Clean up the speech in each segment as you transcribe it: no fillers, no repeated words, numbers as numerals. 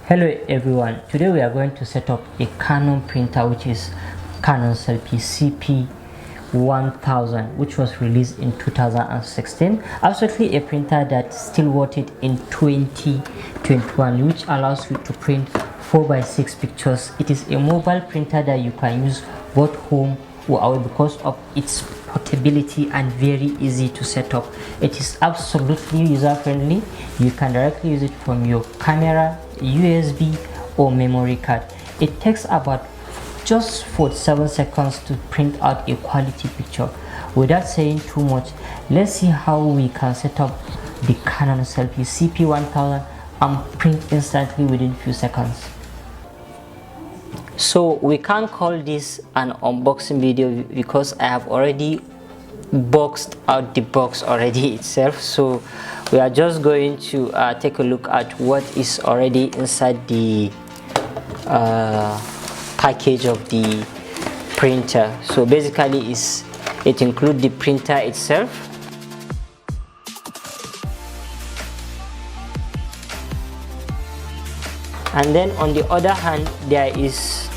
Hello everyone, today we are going to set up a Canon printer, which is Canon Selphy cp1000, which was released in 2016. Absolutely a printer that's still worth it in 2021, which allows you to print 4x6 pictures. It is a mobile printer that you can use both home or out because of its portability and very easy to set up. It is absolutely user friendly. You can directly use it from your camera, USB or memory card. It takes about just 47 seconds to print out a quality picture. Without saying too much, let's see how we can set up the Canon Selphy cp1000 and print instantly within few seconds. So we can't call this an unboxing video because I have already boxed out the box already itself. So we are just going to take a look at what is already inside the package of the printer. So basically it includes the printer itself, and then on the other hand there is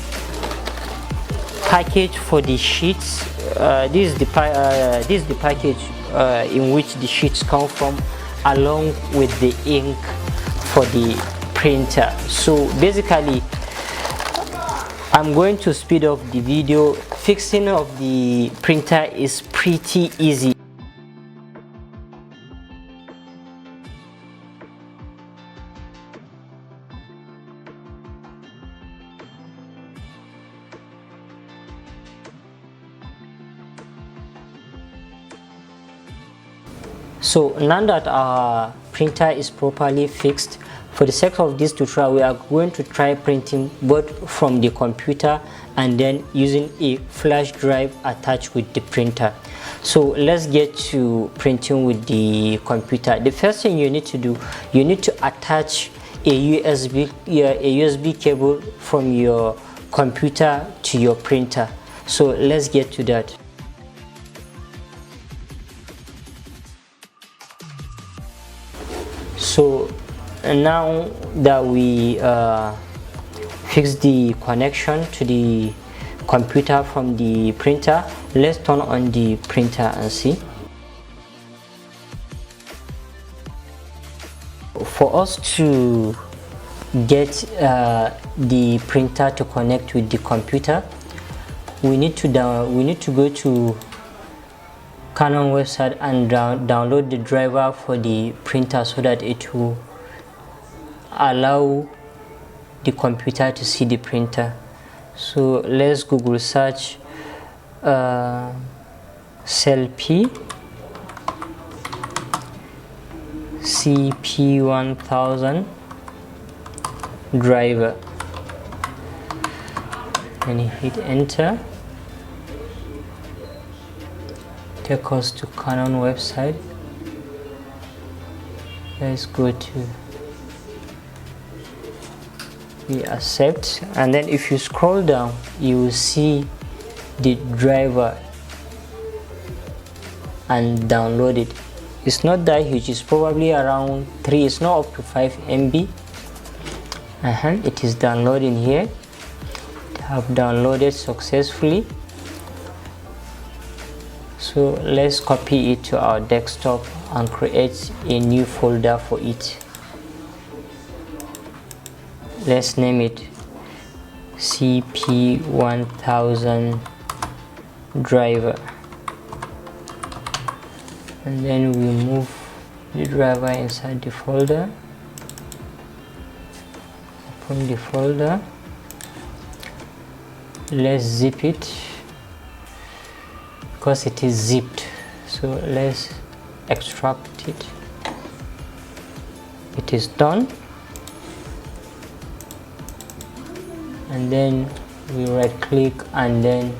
package for the sheets. This is the package in which the sheets come from, along with the ink for the printer. So basically I'm going to speed up the video. Fixing of the printer is pretty easy. So now that our printer is properly fixed, for the sake of this tutorial we are going to try printing both from the computer and then using a flash drive attached with the printer. So let's get to printing with the computer. The first thing you need to do, you need to attach a USB cable from your computer to your printer. So let's get to that. So now that we fix the connection to the computer from the printer, let's turn on the printer and see. For us to get the printer to connect with the computer, we need to go to Canon website and download the driver for the printer so that it will allow the computer to see the printer. So let's Google search Selphy cp1000 driver, and hit enter. Take us to Canon website. Let's go to we accept, and then if you scroll down you will see the driver and download it. It's not that huge, it's probably around 3, it's not up to 5 MB. It is downloading here. I have downloaded successfully. So let's copy it to our desktop and create a new folder for it. Let's name it cp1000 driver, and then we move the driver inside the folder. Open the folder. Let's zip it because it is zipped, so let's extract it. It is done, and then we right click and then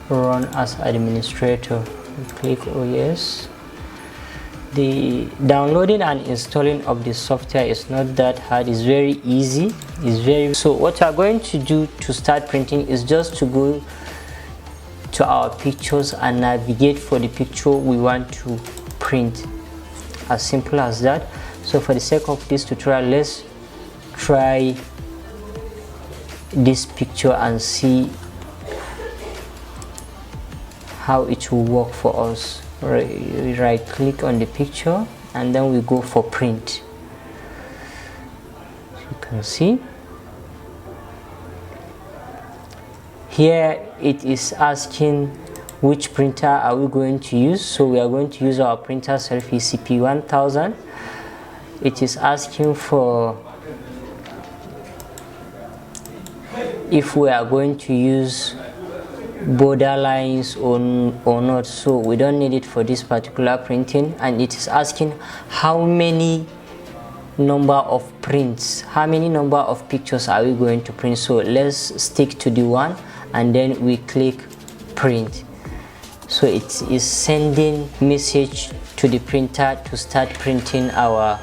run as administrator. We click oh yes. The downloading and installing of the software is not that hard, it's very easy. So what we are going to do to start printing is just to go to our pictures and navigate for the picture we want to print. As simple as that. So for the sake of this tutorial, let's try this picture and see how it will work for us. Right click on the picture and then we go for print. As you can see here, it is asking which printer are we going to use. So we are going to use our printer Selphy cp1000. It is asking for if we are going to use border lines or not, so we don't need it for this particular printing. And it is asking how many number of prints, how many number of pictures are we going to print. So let's stick to the one and then we click print. So it is sending message to the printer to start printing our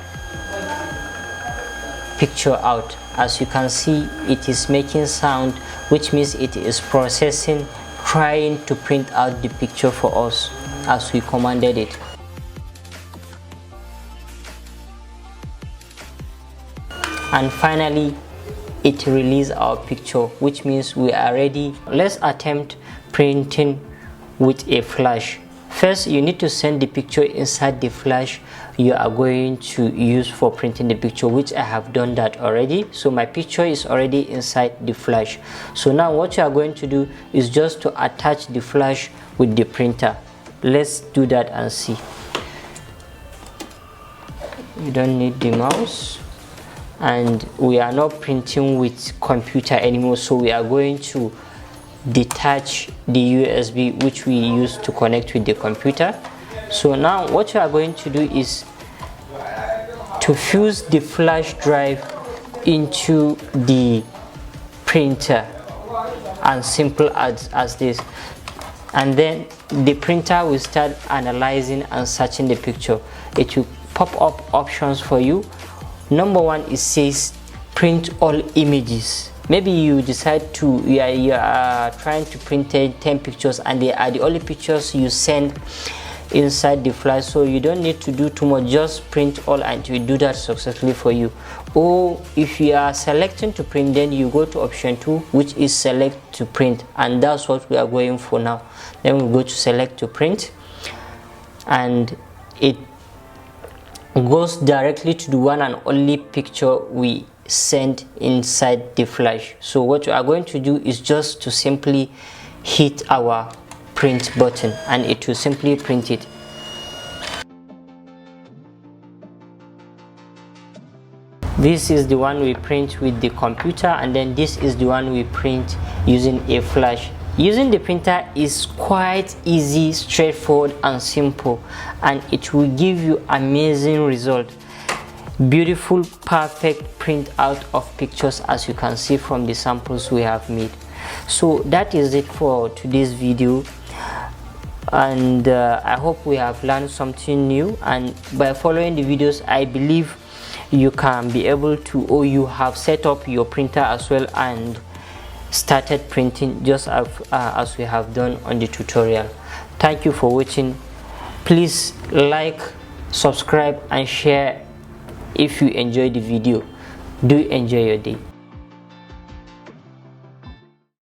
picture out. As you can see, it is making sound, which means it is processing, trying to print out the picture for us as we commanded it. And finally it released our picture, which means we are ready. Let's attempt printing with a flash. First, you need to send the picture inside the flash you are going to use for printing the picture, which I have done that already. So my picture is already inside the flash. So now what you are going to do is just to attach the flash with the printer. Let's do that and see. You don't need the mouse, and we are not printing with computer anymore, so we are going to detach the USB which we use to connect with the computer. So now what you are going to do is to fuse the flash drive into the printer, and simple as this, and then the printer will start analyzing and searching the picture. It will pop up options for you. Number one, it says print all images. Maybe you decide to you are trying to print 10 pictures and they are the only pictures you send inside the flash, so you don't need to do too much, just print all and it will do that successfully for you. Or if you are selecting to print, then you go to option 2, which is select to print, and that's what we are going for now. Then we go to select to print, and it goes directly to the one and only picture we send inside the flash. So what you are going to do is just to simply hit our print button and it will simply print it. This is the one we print with the computer, and then this is the one we print using a flash. Using the printer is quite easy, straightforward and simple, and it will give you amazing result. Beautiful, perfect print out of pictures, as you can see from the samples we have made. So that is it for today's video, and I hope we have learned something new, and by following the videos I believe you can be able to, or you have set up your printer as well and started printing just as we have done on the tutorial. Thank you for watching. Please like, subscribe and share if you enjoyed the video. Do enjoy your day.